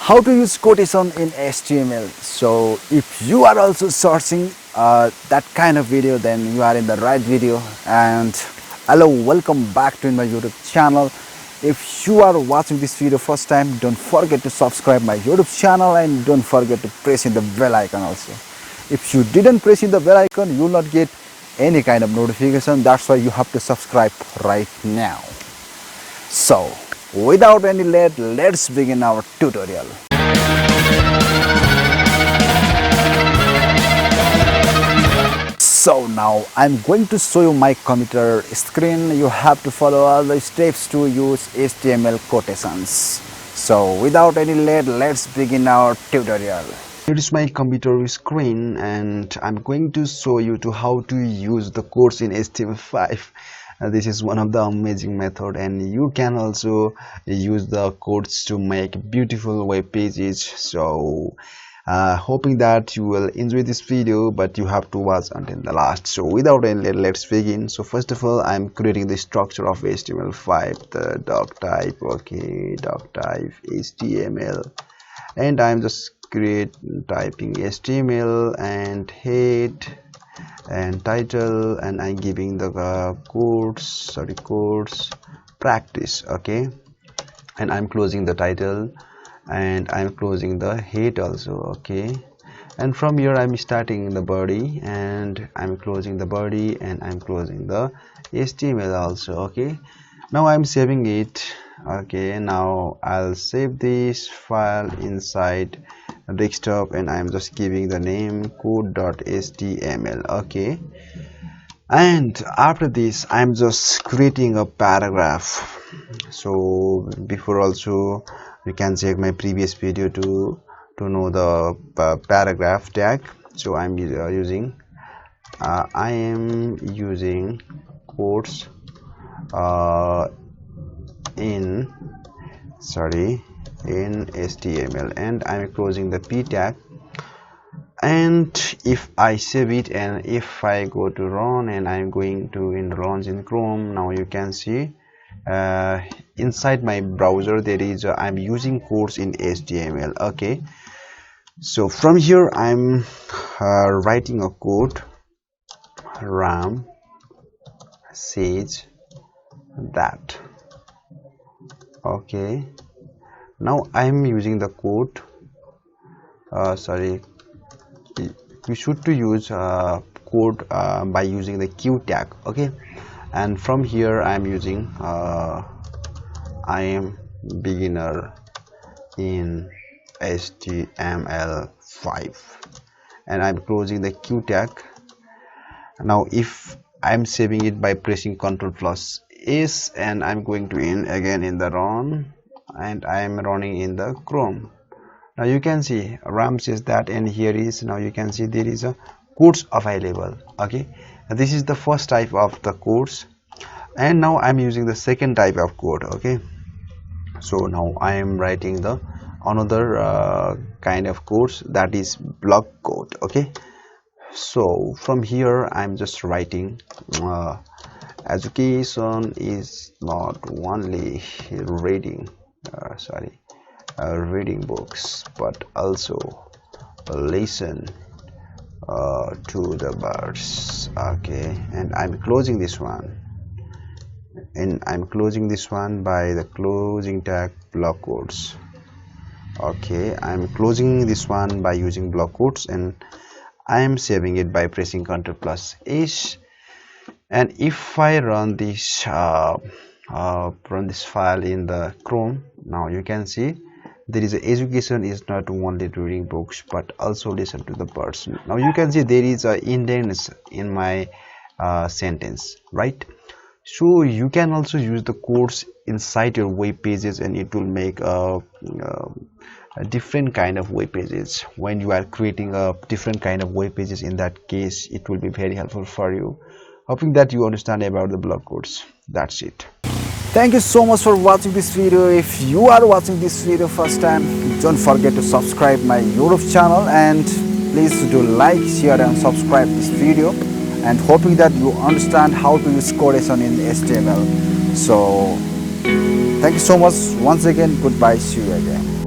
how to use quotation in HTML. So if you are also searching that kind of video, then you are in the right video. And hello, welcome back to my YouTube channel. If you are watching this video first time, don't forget to subscribe my YouTube channel and don't forget to press in the bell icon also. If you didn't press in the bell icon, you will not get any kind of notification. That's why you have to subscribe right now. So without any late, let's begin our tutorial. So now I'm going to show you my computer screen. You have to follow all the steps to use HTML quotations. So without any late, let's begin our tutorial. Here is my computer screen and I'm going to show you to how to use the quotes in HTML5. This is one of the amazing method, and you can also use the quotes to make beautiful web pages. So hoping that you will enjoy this video, but you have to watch until the last. So without any delay, let's begin. So first of all, I'm creating the structure of HTML5, the doc type. Okay, doc type HTML, and I'm just typing HTML and head and title, and I'm giving the quotes practice. Okay, and I'm closing the title and I'm closing the head also. Okay, and from here I'm starting the body and I'm closing the body and I'm closing the HTML also. Okay, now I'm saving it. Okay, now I'll save this file inside desktop and I'm just giving the name code.html. Okay, and after this I'm just creating a paragraph. So before also you can check my previous video to know the paragraph tag. So I am using quotes in HTML, and I'm closing the p tag. And if I save it and if I go to run and I'm going to runs in Chrome, now you can see inside my browser there is I'm using quotes in HTML. Okay, so from here I'm writing a code. RAM says that. Okay, now I'm using the code. You should to use code by using the q tag. Okay, and from here I'm using I am beginner in HTML5 and I'm closing the q tag. Now if I'm saving it by pressing Ctrl+S and I'm going to again in the run and I'm running in the Chrome. Now you can see RAM says that, and here is, now you can see there is a quotes available. Okay, this is the first type of the quotes, and now I'm using the second type of quote. Okay, so now I am writing the another kind of quotes, that is block quote. Okay, so from here I'm just writing education is not only reading reading books but also listen to the birds. Okay, and I'm closing this one, and I'm closing this one by the closing tag block quotes. Okay, I'm closing this one by using block quotes, and I'm saving it by pressing Ctrl+S. And if I run this file in the Chrome, now you can see there is education is not only reading books but also listen to the birds. Now you can see there is a indents in my sentence, right? So you can also use the quotes inside your web pages, and it will make a different kind of web pages. When you are creating a different kind of web pages, in that case it will be very helpful for you. Hoping that you understand about the block quotes. That's it. Thank you so much for watching this video. If you are watching this video first time, don't forget to subscribe my YouTube channel, and please do like, share and subscribe this video, and hoping that you understand how to use quotation in HTML. So thank you so much once again. Goodbye, see you again.